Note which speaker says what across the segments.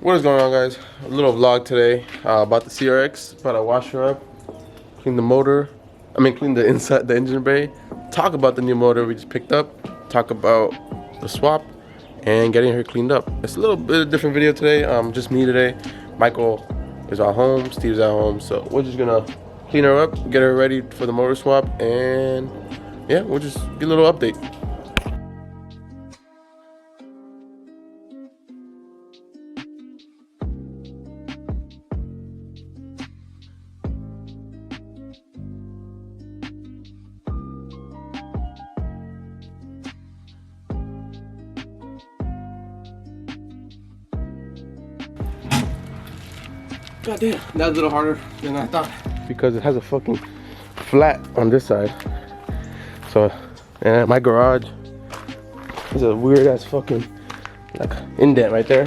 Speaker 1: What is going on, guys? A little vlog today about the CRX. About to wash her up, clean the motor. Clean the inside, the engine bay. Talk about the new motor we just picked up. Talk about the swap and getting her cleaned up. It's a little bit of a different video today. Just me today. Michael is at home. Steve's at home. So we're just gonna clean her up, get her ready for the motor swap, and yeah, we'll just get a little update. God damn, that's a little harder than I thought because it has a fucking flat on this side. So, and my garage is a weird ass fucking like indent right there.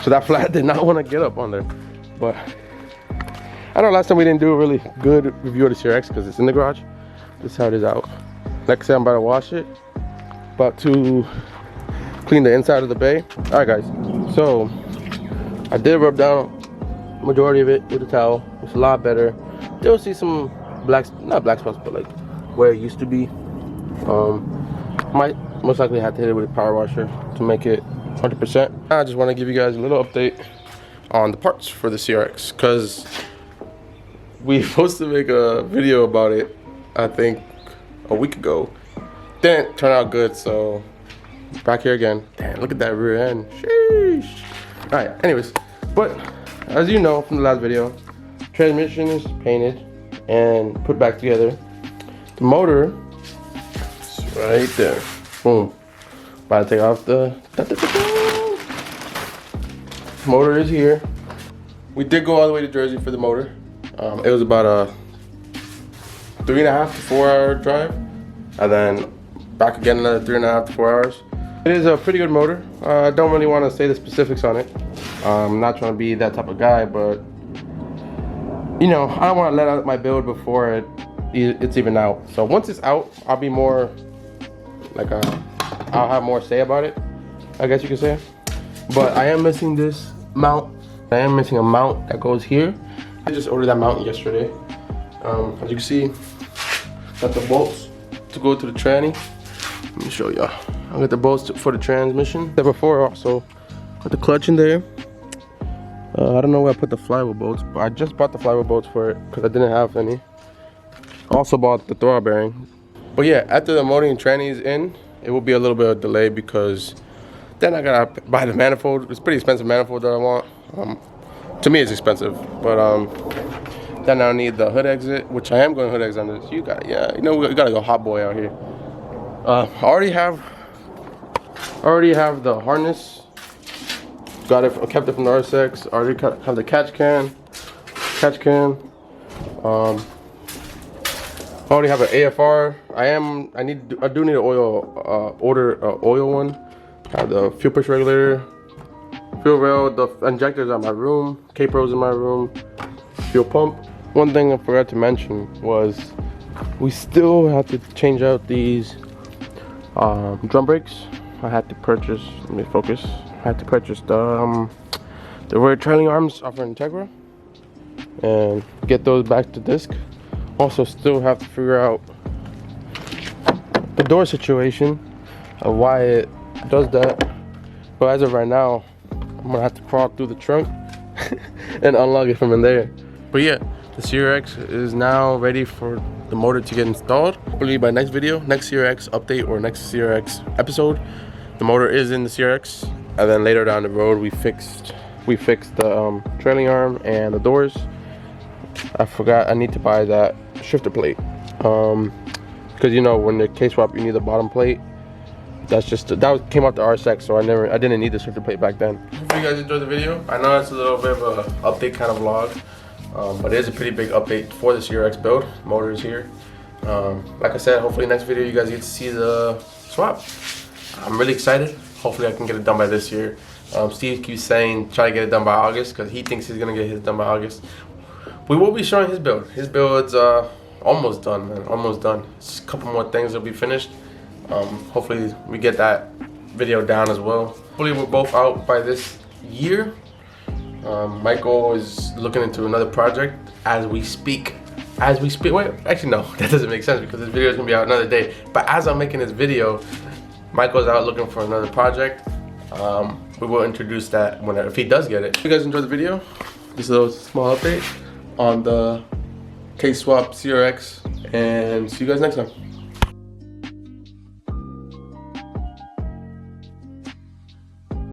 Speaker 1: So that flat did not want to get up on there. But I know last time we didn't do a really good review of the CRX because it's in the garage. This is how it is out. Like I said, I'm about to wash it. About to clean the inside of the bay. All right, guys. So I did rub down majority of it with a towel. It's a lot better. You'll see some not black spots, but like where it used to be. Might most likely have to hit it with a power washer to make it 100%. I just want to give you guys a little update on the parts for the CRX because we were supposed to make a video about it, I think a week ago. Didn't turn out good, so back here again. Damn, look at that rear end. Sheesh. All right, anyways, but as you know from the last video, transmission is painted and put back together. The motor is right there. Boom. About to take off the motor is here. We did go all the way to Jersey for the motor. It was about a 3.5 to 4 hour drive, and then back again another 3.5 to 4 hours. It is a pretty good motor. I don't really want to say the specifics on it. I'm not trying to be that type of guy, but you know, I don't want to let out my build before it's even out. So once it's out, I'll be more like I'll have more say about it, I guess you could say. But I am missing this mount. I am missing a mount that goes here. I just ordered that mount yesterday. As you can see, got the bolts to go to the tranny. Let me show y'all. I got the bolts for the transmission. There before also got the clutch in there. I don't know where I put the flywheel bolts, but I just bought the flywheel bolts for it because I didn't have any. Also bought the throttle bearing. But yeah, after the motor and tranny is in, it will be a little bit of delay because then I gotta buy the manifold. It's a pretty expensive manifold that I want. To me, it's expensive, but then I'll need the hood exit, which I am going to hood exit on this. You got, yeah, you know, we gotta go hot boy out here. I already have the harness. Got it, kept it from the RSX. Already have the catch can. Already have an AFR. I do need an oil. Order an oil one. Have the fuel push regulator, fuel rail, the injectors are in my room, K-Pro's in my room, fuel pump. One thing I forgot to mention was we still have to change out these drum brakes. I had to purchase. Let me focus. I had to purchase the rear trailing arms off of Integra and get those back to disc. Also, still have to figure out the door situation of why it does that. But as of right now, I'm gonna have to crawl through the trunk and unlock it from in there. But yeah, the CRX is now ready for the motor to get installed. Hopefully by next video, next CRX update or next CRX episode, the motor is in the CRX. And then later down the road, we fixed the trailing arm and the doors. I forgot I need to buy that shifter plate because you know when the K-swap you need the bottom plate. That's just that came out the RSX, so I didn't need the shifter plate back then. Hopefully you guys enjoyed the video. I know it's a little bit of a update kind of vlog, but it is a pretty big update for the CRX build. Motor is here. Like I said, hopefully next video you guys get to see the swap. I'm really excited. Hopefully I can get it done by this year. Steve keeps saying try to get it done by August because he thinks he's gonna get his done by August. We will be showing his build. His build's almost done, man. Almost done. Just a couple more things will be finished. Hopefully we get that video down as well. Hopefully we're both out by this year. Michael is looking into another project as we speak. Wait, actually no, that doesn't make sense because this video is gonna be out another day. But as I'm making this video, Michael's out looking for another project. We will introduce that whenever, if he does get it. If you guys enjoyed the video, this is a little small update on the K-Swap CRX, and see you guys next time.